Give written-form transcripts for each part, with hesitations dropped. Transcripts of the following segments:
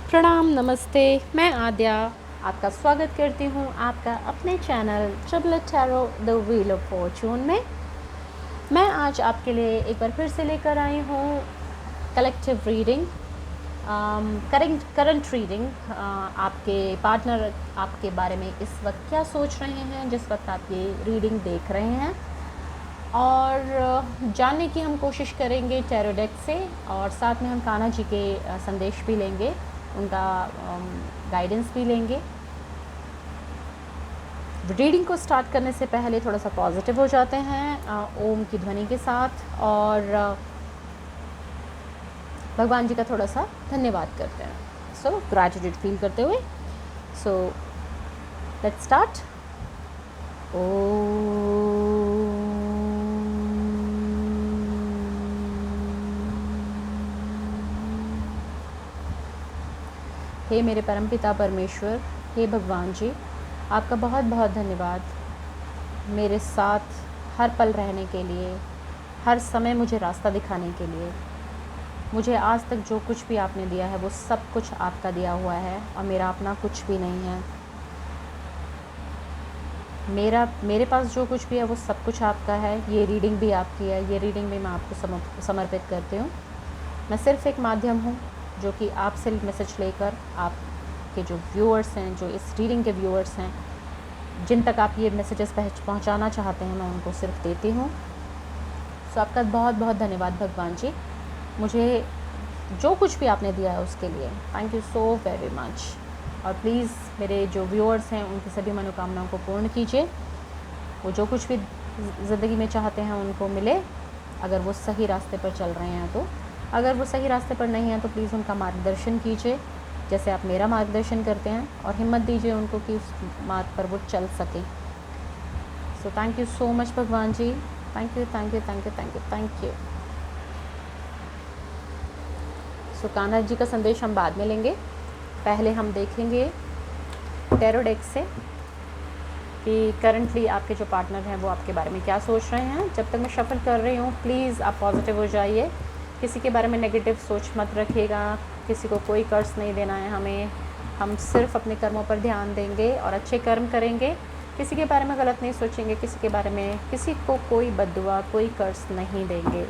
प्रणाम, नमस्ते। मैं आद्या आपका स्वागत करती हूँ आपका अपने channel triple tarot the wheel of Fortune में। मैं आज आपके लिए एक बार फिर से लेकर आई हूँ कलेक्टिव रीडिंग, करंट रीडिंग। आपके पार्टनर आपके बारे में इस वक्त क्या सोच रहे हैं जिस वक्त आप ये रीडिंग देख रहे हैं, और जानने की हम कोशिश करेंगे टैरो डेक से, और साथ में हम कान्हा जी के संदेश भी लेंगे, उनका गाइडेंस भी लेंगे। रीडिंग को स्टार्ट करने से पहले थोड़ा सा पॉजिटिव हो जाते हैं ओम की ध्वनि के साथ, और भगवान जी का थोड़ा सा धन्यवाद करते हैं। सो ग्रैटिट्यूड फील करते हुए लेट्स स्टार्ट। हे मेरे परमपिता परमेश्वर, हे भगवान जी, आपका बहुत बहुत धन्यवाद मेरे साथ हर पल रहने के लिए, हर समय मुझे रास्ता दिखाने के लिए। मुझे आज तक जो कुछ भी आपने दिया है वो सब कुछ आपका दिया हुआ है, और मेरा अपना कुछ भी नहीं है। मेरे पास जो कुछ भी है वो सब कुछ आपका है। ये रीडिंग भी आपकी है, ये रीडिंग भी मैं आपको समर्पित करती हूँ। मैं सिर्फ़ एक माध्यम हूँ जो कि आपसे मैसेज लेकर आपके जो व्यूअर्स हैं, जो इस रीडिंग के व्यूअर्स हैं, जिन तक आप ये मैसेजेस पहुँचाना चाहते हैं, मैं उनको सिर्फ देती हूँ। सो आपका बहुत बहुत धन्यवाद भगवान जी, मुझे जो कुछ भी आपने दिया है उसके लिए thank you so very much. और प्लीज़ मेरे जो व्यूअर्स हैं उनकी सभी मनोकामनाओं को पूर्ण कीजिए। वो जो कुछ भी ज़िंदगी में चाहते हैं उनको मिले, अगर वो सही रास्ते पर चल रहे हैं तो। अगर वो सही रास्ते पर नहीं हैं तो प्लीज़ उनका मार्गदर्शन कीजिए, जैसे आप मेरा मार्गदर्शन करते हैं, और हिम्मत दीजिए उनको कि उस मार्ग पर वो चल सकें। So thank you so much भगवान जी, thank you thank you thank you thank you thank you. So Kanha ji का संदेश हम बाद में लेंगे। पहले हम देखेंगे टैरो डेक से कि करंटली आपके जो पार्टनर हैं वो आपके बारे में क्या सोच रहे हैं। जब तक मैं शफल कर रही हूँ प्लीज़ आप पॉजिटिव हो जाइए, किसी के बारे में नेगेटिव सोच मत रखिएगा, किसी को कोई कर्ज नहीं देना है हमें। हम सिर्फ अपने कर्मों पर ध्यान देंगे और अच्छे कर्म करेंगे, किसी के बारे में गलत नहीं सोचेंगे, किसी के बारे में किसी को कोई बद्दुआ, कोई कर्ज नहीं देंगे।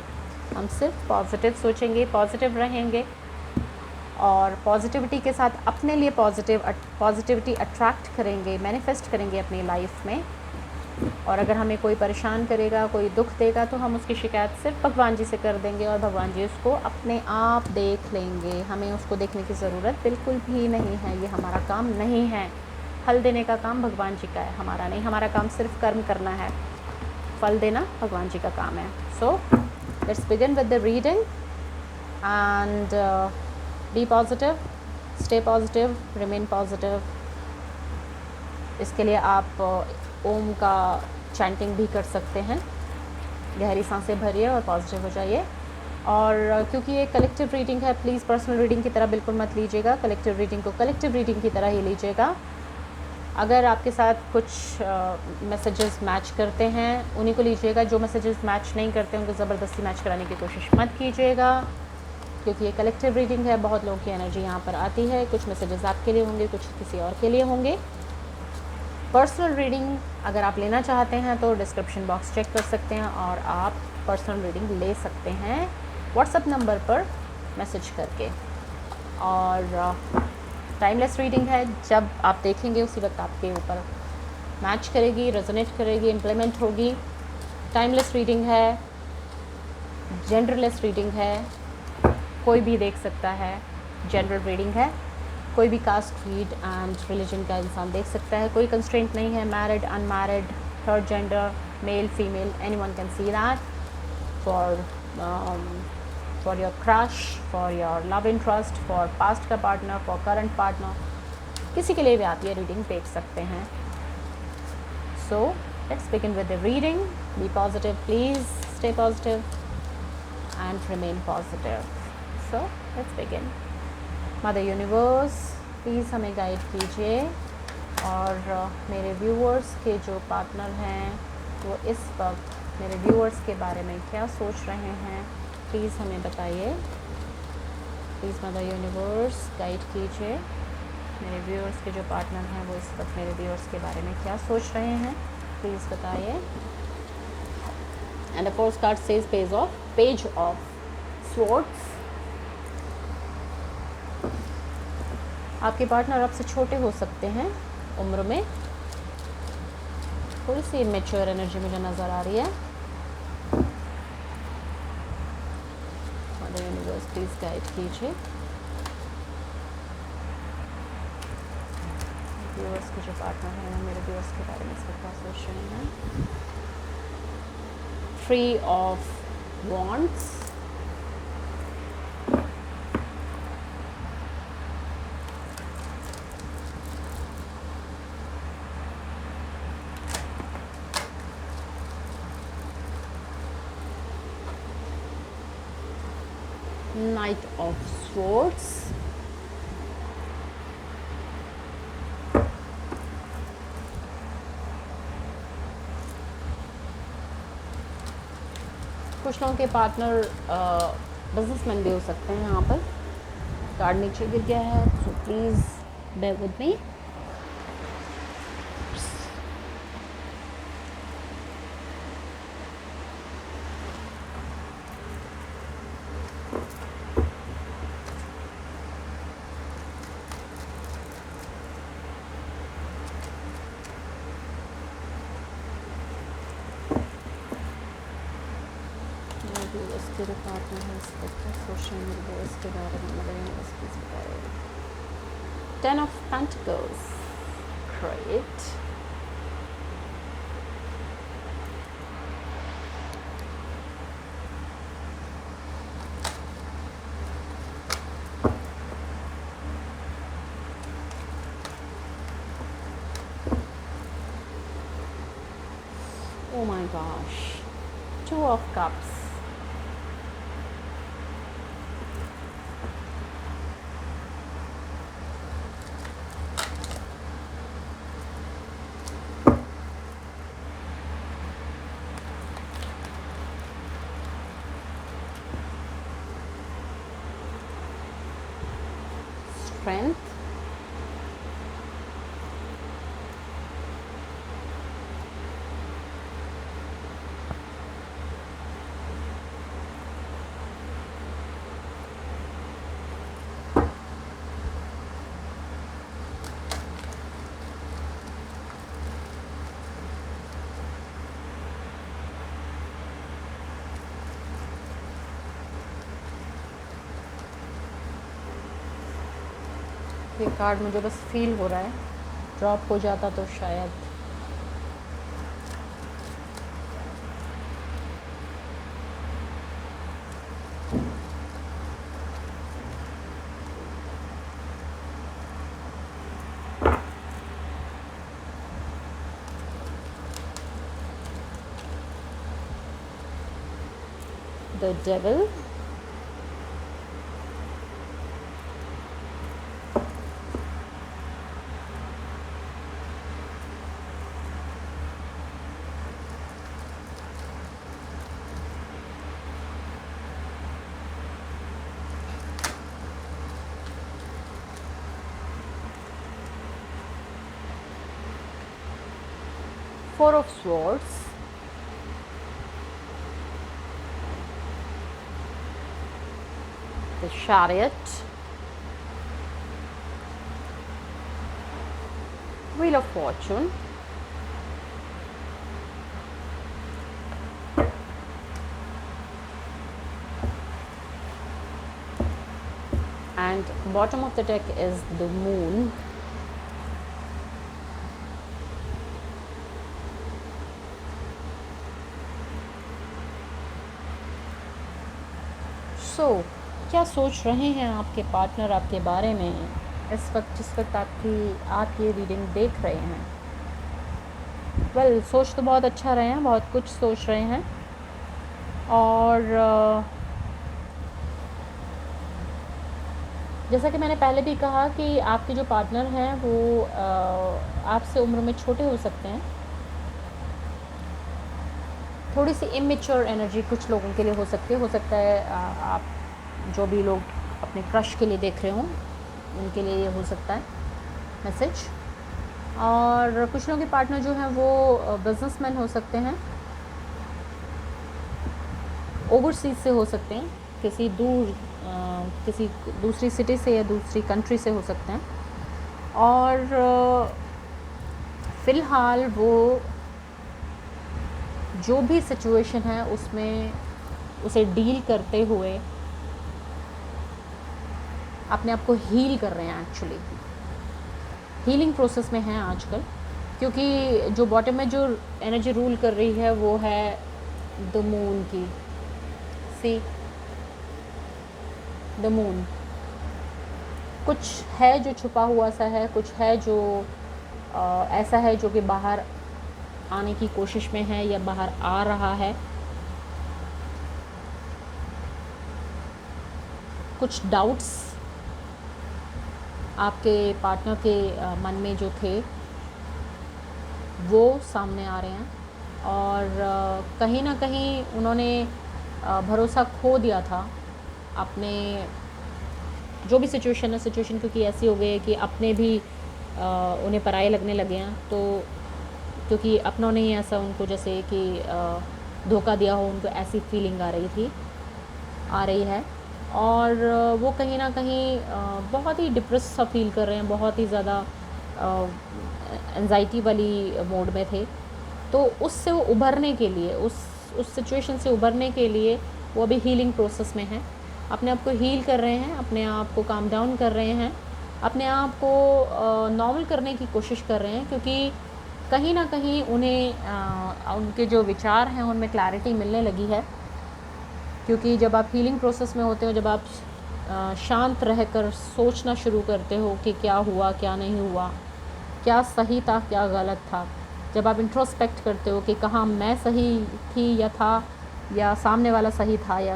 हम सिर्फ पॉजिटिव सोचेंगे, पॉजिटिव रहेंगे, और पॉजिटिविटी के साथ अपने लिए पॉजिटिविटी अट्रैक्ट करेंगे, मैनिफेस्ट करेंगे अपनी लाइफ में। और अगर हमें कोई परेशान करेगा, कोई दुख देगा, तो हम उसकी शिकायत सिर्फ भगवान जी से कर देंगे, और भगवान जी उसको अपने आप देख लेंगे। हमें उसको देखने की ज़रूरत बिल्कुल भी नहीं है, ये हमारा काम नहीं है। फल देने का काम भगवान जी का है, हमारा नहीं। हमारा काम सिर्फ कर्म करना है, फल देना भगवान जी का काम है। So let's begin with the reading and be positive, stay positive, remain positive. इसके लिए आप ओम का चैंटिंग भी कर सकते हैं। गहरी सांसें भरिए और पॉजिटिव हो जाइए। और क्योंकि ये कलेक्टिव रीडिंग है, प्लीज़ पर्सनल रीडिंग की तरह बिल्कुल मत लीजिएगा। कलेक्टिव रीडिंग को कलेक्टिव रीडिंग की तरह ही लीजिएगा। अगर आपके साथ कुछ मैसेजेस मैच करते हैं उन्हीं को लीजिएगा। जो मैसेजेस मैच नहीं करते उनको ज़बरदस्ती मैच कराने की कोशिश मत कीजिएगा, क्योंकि ये कलेक्टिव रीडिंग है। बहुत लोगों की एनर्जी यहाँ पर आती है, कुछ मैसेजेस आपके लिए होंगे, कुछ किसी और के लिए होंगे। पर्सनल रीडिंग अगर आप लेना चाहते हैं तो डिस्क्रिप्शन बॉक्स चेक कर सकते हैं, और आप पर्सनल रीडिंग ले सकते हैं व्हाट्सएप नंबर पर मैसेज करके। और टाइमलेस रीडिंग है, जब आप देखेंगे उसी वक्त आपके ऊपर मैच करेगी, रेजोनेट करेगी, इम्प्लीमेंट होगी। टाइमलेस रीडिंग है, जेंडरलेस रीडिंग है, कोई भी देख सकता है। जनरल रीडिंग है, कोई भी कास्ट, क्रीड एंड रिलीजन का इंसान देख सकता है। कोई कंस्ट्रेंट नहीं है, married, unmarried, third gender, male, female, anyone can see that. For your crush, for your love interest, for past का पार्टनर, फॉर करंट पार्टनर, किसी के लिए भी आप ये रीडिंग देख सकते हैं। So let's begin with the reading. Be positive please, stay positive and remain positive. So let's begin. Mother universe please हमें गाइड कीजिए, और मेरे व्यूअर्स के जो पार्टनर हैं वो इस वक्त मेरे व्यूअर्स के बारे में क्या सोच रहे हैं, प्लीज़ हमें बताइए। प्लीज़ मदर यूनिवर्स गाइड कीजिए मेरे व्यूअर्स के जो पार्टनर हैं वो इस वक्त मेरे व्यूअर्स के बारे में क्या सोच रहे हैं, प्लीज़ बताइए। And the first card says page of swords. आपके पार्टनर आपसे छोटे हो सकते हैं उम्र में, थोड़ी सी इमेच्योर एनर्जी मुझे नज़र आ रही है। मदर यूनिवर्स प्लीज़ गाइड कीजिए व्यूअर्स के जो पार्टनर हैं मेरे व्यूअर्स के बारे में सब क्या सोच रहे हैं। Three of wands, Knight of Swords, कुछ लोगों के पार्टनर बिजनेसमैन भी हो सकते हैं। यहाँ पर कार्ड नीचे गिर गया है, so please bear with me. इसके जो पार्टनर है इस वक्त सोशल मीडिया इसके बारे में मदर प्लीज बताइए। 10 of Pentacles, great। Oh my gosh, 2 of Cups, Strength, ये कार्ड मुझे बस फील हो रहा है, ड्रॉप हो जाता तो शायद। The Devil, Four of Swords, the Chariot, Wheel of Fortune, and bottom of the deck is the Moon. So, क्या सोच रहे हैं आपके पार्टनर आपके बारे में इस वक्त जिस वक्त आप ये रीडिंग देख रहे हैं? वेल, सोच तो बहुत अच्छा रहे हैं, बहुत कुछ सोच रहे हैं। और जैसा कि मैंने पहले भी कहा कि आपके जो पार्टनर हैं वो आपसे उम्र में छोटे हो सकते हैं। थोड़ी सी इमेच्योर एनर्जी कुछ लोगों के लिए हो सकती है। हो सकता है आप जो भी लोग अपने क्रश के लिए देख रहे हों, उनके लिए ये हो सकता है मैसेज। और कुछ लोगों के पार्टनर जो हैं वो बिजनेसमैन हो सकते हैं, ओवरसीज से हो सकते हैं, किसी दूसरी सिटी से या दूसरी कंट्री से हो सकते हैं। और फ़िलहाल वो जो भी सिचुएशन है उसमें उसे डील करते हुए अपने आप को हील कर रहे हैं। एक्चुअली हीलिंग प्रोसेस में हैं आजकल, क्योंकि जो बॉटम में जो एनर्जी रूल कर रही है वो है द मून की। सी द मून, कुछ है जो छुपा हुआ सा है, कुछ है जो ऐसा है जो कि बाहर आने की कोशिश में है या बाहर आ रहा है। कुछ डाउट्स आपके पार्टनर के मन में जो थे वो सामने आ रहे हैं, और कहीं ना कहीं उन्होंने भरोसा खो दिया था अपने जो भी सिचुएशन क्योंकि ऐसी हो गई है कि अपने भी उन्हें पराये लगने लगे हैं। तो क्योंकि अपनों ने ही ऐसा उनको जैसे कि धोखा दिया हो, उनको ऐसी फीलिंग आ रही है। और वो कहीं ना कहीं बहुत ही डिप्रेस सा फील कर रहे हैं, बहुत ही ज़्यादा एंजाइटी वाली मोड में थे। तो उससे वो उभरने के लिए, उस सिचुएशन से उभरने के लिए वो अभी हीलिंग प्रोसेस में हैं, अपने आप को हील कर रहे हैं, अपने आप को काम डाउन कर रहे हैं, अपने आप को नॉर्मल करने की कोशिश कर रहे हैं। क्योंकि कहीं ना कहीं उन्हें उनके जो विचार हैं उनमें क्लैरिटी मिलने लगी है। क्योंकि जब आप हीलिंग प्रोसेस में होते हो, जब आप शांत रहकर सोचना शुरू करते हो कि क्या हुआ क्या नहीं हुआ, क्या सही था क्या गलत था, जब आप इंट्रोस्पेक्ट करते हो कि कहाँ मैं सही थी या सामने वाला सही था या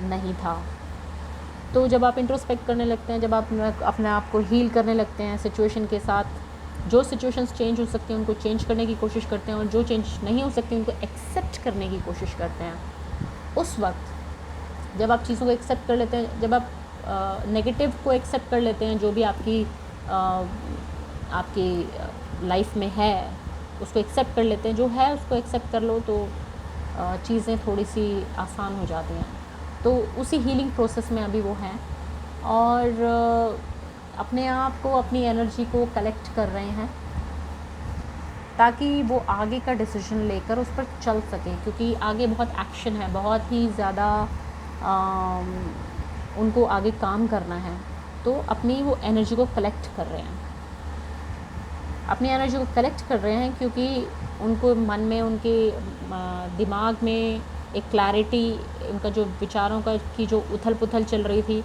नहीं था, तो जब आप इंट्रोस्पेक्ट करने लगते हैं, जब आप अपने आप को हील करने लगते हैं सिचुएशन के साथ, जो सिचुएशंस चेंज हो सकती हैं उनको चेंज करने की कोशिश करते हैं, और जो चेंज नहीं हो सकती उनको एक्सेप्ट करने की कोशिश करते हैं। उस वक्त जब आप चीज़ों को एक्सेप्ट कर लेते हैं, जब आप नेगेटिव को एक्सेप्ट कर लेते हैं, जो भी आपकी लाइफ में है उसको एक्सेप्ट कर लेते हैं, जो है उसको एक्सेप्ट कर लो, तो चीज़ें थोड़ी सी आसान हो जाती हैं। तो उसी हीलिंग प्रोसेस में अभी वो हैं, और अपने आप को, अपनी एनर्जी को कलेक्ट कर रहे हैं ताकि वो आगे का डिसीजन लेकर उस पर चल सकें। क्योंकि आगे बहुत एक्शन है, बहुत ही ज़्यादा उनको आगे काम करना है। तो अपनी वो एनर्जी को कलेक्ट कर रहे हैं, अपनी एनर्जी को कलेक्ट कर रहे हैं, क्योंकि उनको मन में, उनके दिमाग में एक क्लैरिटी, उनका जो विचारों की जो उथल पुथल चल रही थी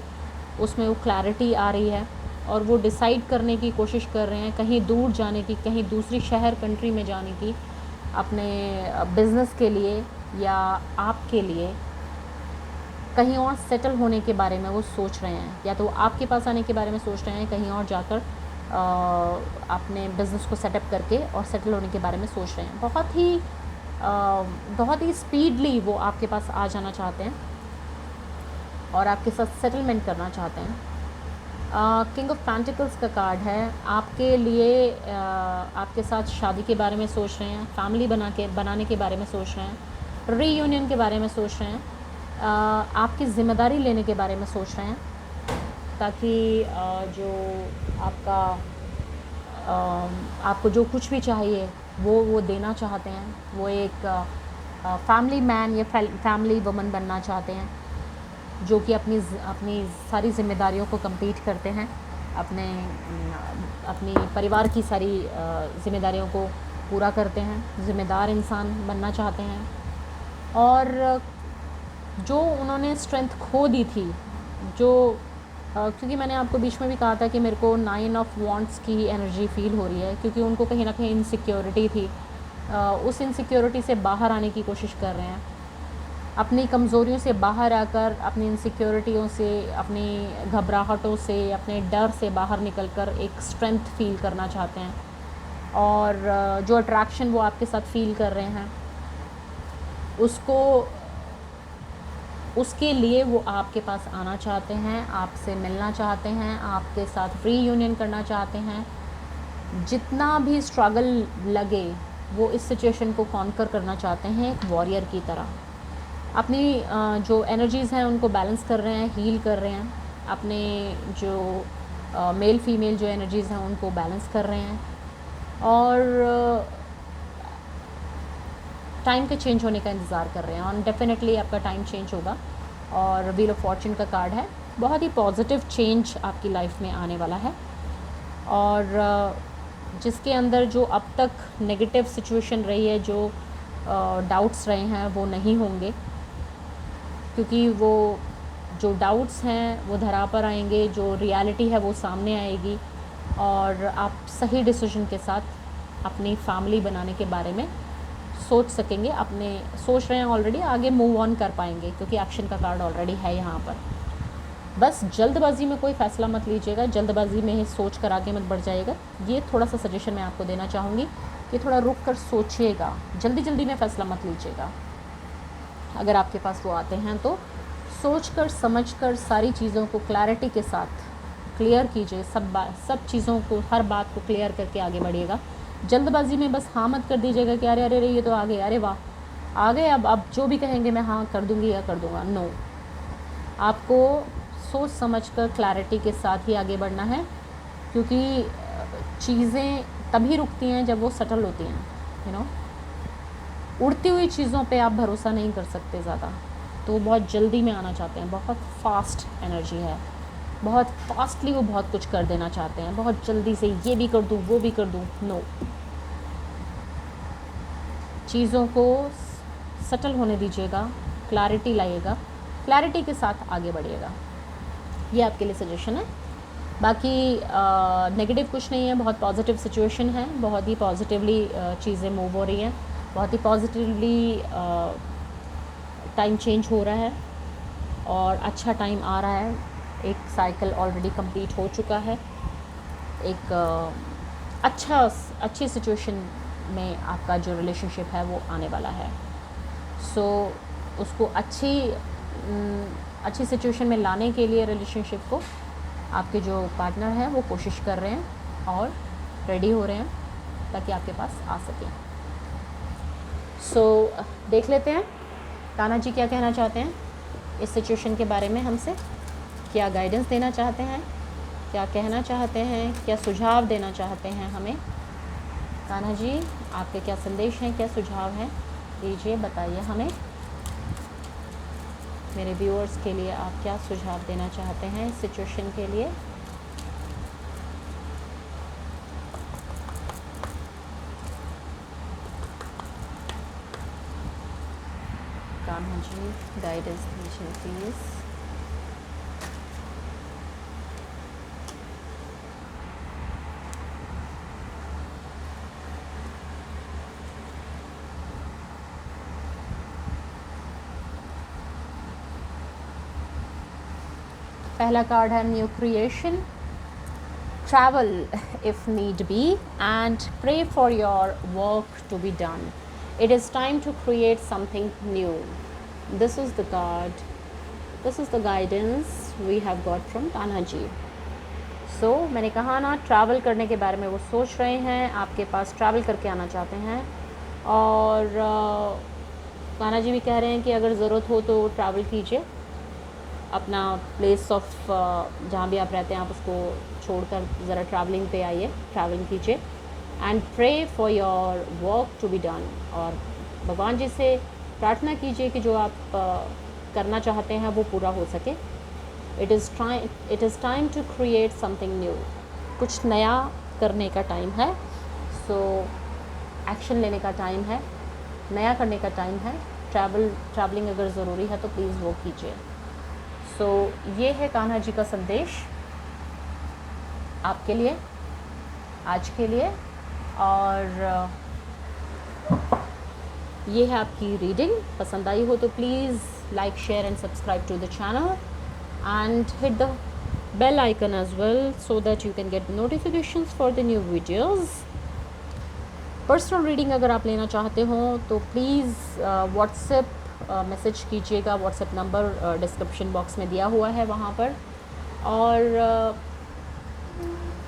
उसमें वो क्लैरिटी आ रही है, और वो डिसाइड करने की कोशिश कर रहे हैं कहीं दूर जाने की, कहीं दूसरी शहर कंट्री में जाने की, अपने बिज़नेस के लिए या आपके लिए कहीं और सेटल होने के बारे में वो सोच रहे हैं, या तो आपके पास आने के बारे में सोच रहे हैं, कहीं और जाकर अपने बिज़नेस को सेटअप करके और सेटल होने के बारे में सोच रहे हैं। बहुत ही स्पीडली वो आपके पास आ जाना चाहते हैं और आपके साथ सेटलमेंट करना चाहते हैं। किंग ऑफ पेंटिकल्स का कार्ड है, आपके लिए आपके साथ शादी के बारे में सोच रहे हैं, फैमिली बनाने के बारे में सोच रहे हैं, रीयूनियन के बारे में सोच रहे हैं, आपकी ज़िम्मेदारी लेने के बारे में सोच रहे हैं, ताकि जो आपको जो कुछ भी चाहिए वो देना चाहते हैं। वो एक फैमिली मैन या फैमिली वुमन बनना चाहते हैं, जो कि अपनी सारी ज़िम्मेदारियों को कंप्लीट करते हैं, अपनी परिवार की सारी ज़िम्मेदारियों को पूरा करते हैं, ज़िम्मेदार इंसान बनना चाहते हैं। और जो उन्होंने स्ट्रेंथ खो दी थी, क्योंकि मैंने आपको बीच में भी कहा था कि मेरे को 9 ऑफ वॉन्ट्स की एनर्जी फील हो रही है, क्योंकि उनको कहीं ना कहीं इनसिक्योरिटी थी, उस इनसिक्योरिटी से बाहर आने की कोशिश कर रहे हैं, अपनी कमज़ोरियों से बाहर आकर, अपनी इनसिक्योरिटियों से, अपनी घबराहटों से, अपने डर से बाहर निकलकर एक स्ट्रेंथ फील करना चाहते हैं। और जो अट्रैक्शन वो आपके साथ फील कर रहे हैं उसको उसके लिए वो आपके पास आना चाहते हैं, आपसे मिलना चाहते हैं, आपके साथ रीयूनियन करना चाहते हैं। जितना भी स्ट्रगल लगे वो इस सिचुएशन को कॉन्कर करना चाहते हैं एक वॉरियर की तरह। अपनी जो एनर्जीज़ हैं उनको बैलेंस कर रहे हैं, हील कर रहे हैं। अपने जो मेल फीमेल जो एनर्जीज़ हैं उनको बैलेंस कर रहे हैं और टाइम के चेंज होने का इंतज़ार कर रहे हैं। और डेफिनेटली आपका टाइम चेंज होगा। और व्हील ऑफ फॉर्चून का कार्ड है, बहुत ही पॉजिटिव चेंज आपकी लाइफ में आने वाला है। और जिसके अंदर जो अब तक नेगेटिव सिचुएशन रही है, जो डाउट्स रहे हैं, वो नहीं होंगे, क्योंकि वो जो डाउट्स हैं वो धरा पर आएंगे, जो रियलिटी है वो सामने आएगी और आप सही डिसीजन के साथ अपनी फैमिली बनाने के बारे में सोच सकेंगे। अपने सोच रहे हैं ऑलरेडी, आगे मूव ऑन कर पाएंगे, क्योंकि एक्शन का कार्ड ऑलरेडी है यहाँ पर। बस जल्दबाजी में कोई फ़ैसला मत लीजिएगा, जल्दबाजी में ही सोच कर आगे मत बढ़ जाइएगा। ये थोड़ा सा सजेशन मैं आपको देना चाहूँगी कि थोड़ा रुक कर सोचिएगा, जल्दी जल्दी में फ़ैसला मत लीजिएगा। अगर आपके पास वो आते हैं तो सोच कर समझ कर सारी चीज़ों को क्लैरिटी के साथ क्लियर कीजिए। सब चीज़ों को, हर बात को क्लियर करके आगे बढ़िएगा। जल्दबाजी में बस हाँ मत कर दीजिएगा कि अरे अरे अरे ये तो आ गए, अरे वाह आ गए, अब जो भी कहेंगे मैं हाँ कर दूँगी या कर दूँगा। नो, आपको सोच समझ कर क्लैरिटी के साथ ही आगे बढ़ना है, क्योंकि चीज़ें तभी रुकती हैं जब वो सेटल होती हैं। यू नो, उड़ती हुई चीज़ों पे आप भरोसा नहीं कर सकते ज़्यादा, तो बहुत जल्दी में आना चाहते हैं। बहुत फास्ट एनर्जी है, बहुत फास्टली वो बहुत कुछ कर देना चाहते हैं, बहुत जल्दी से ये भी कर दूँ वो भी कर दूँ। नो, चीज़ों को सेटल होने दीजिएगा, क्लैरिटी लाइएगा, क्लैरिटी के साथ आगे बढ़िएगा। ये आपके लिए सजेशन है। बाकी नेगेटिव कुछ नहीं है, बहुत पॉजिटिव सिचुएशन है, बहुत ही पॉजिटिवली चीज़ें मूव हो रही हैं, बहुत ही पॉजिटिवली टाइम चेंज हो रहा है और अच्छा टाइम आ रहा है। एक साइकिल ऑलरेडी कंप्लीट हो चुका है। एक अच्छी सिचुएशन में आपका जो रिलेशनशिप है वो आने वाला है। सो उसको अच्छी सिचुएशन में लाने के लिए रिलेशनशिप को आपके जो पार्टनर हैं वो कोशिश कर रहे हैं और रेडी हो रहे हैं ताकि आपके पास आ सकें। सो देख लेते हैं कान्हा जी क्या कहना चाहते हैं इस सिचुएशन के बारे में हमसे, क्या गाइडेंस देना चाहते हैं, क्या कहना चाहते हैं, क्या सुझाव देना चाहते हैं हमें। कान्हा जी आपके क्या संदेश हैं, क्या सुझाव हैं, दीजिए, बताइए हमें। मेरे व्यूअर्स के लिए आप क्या सुझाव देना चाहते हैं इस सिचुएशन के लिए। कान्हा जी गाइडेंस दीजिए प्लीज़। पहला कार्ड है new creation, travel if need be and pray for your work to be done. It is time to create something new. This is the card, this is the guidance we have got from Kanha ji. So मैंने कहा ना, travel करने के बारे में वो सोच रहे हैं, आपके पास ट्रैवल करके आना चाहते हैं। और कान्हा जी भी कह रहे हैं कि अगर ज़रूरत हो तो ट्रैवल कीजिए, अपना प्लेस ऑफ जहाँ भी आप रहते हैं आप उसको छोड़कर ज़रा ट्रैवलिंग पे आइए, ट्रैवलिंग कीजिए and pray for your work to be done. और भगवान जी से प्रार्थना कीजिए कि जो आप करना चाहते हैं वो पूरा हो सके। It is time to create something new, कुछ नया करने का टाइम है। सो एक्शन लेने का टाइम है, नया करने का टाइम है। ट्रैवलिंग अगर ज़रूरी है तो प्लीज़ वो कीजिए। सो ये है कान्हा जी का संदेश आपके लिए आज के लिए। और ये है आपकी रीडिंग। पसंद आई हो तो please like, share and subscribe to the channel and hit the bell icon as well so that you can get notifications for the new videos. Personal reading अगर आप लेना चाहते हो तो प्लीज़ व्हाट्सएप मैसेज कीजिएगा। व्हाट्सएप नंबर डिस्क्रिप्शन बॉक्स में दिया हुआ है वहाँ पर। और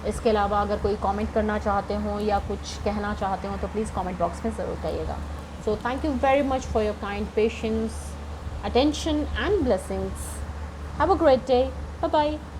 इसके अलावा अगर कोई कमेंट करना चाहते हो या कुछ कहना चाहते हो तो प्लीज़ कमेंट बॉक्स में ज़रूर कहिएगा। सो thank you very much for your kind patience, attention and blessings. Have a great day. Bye bye.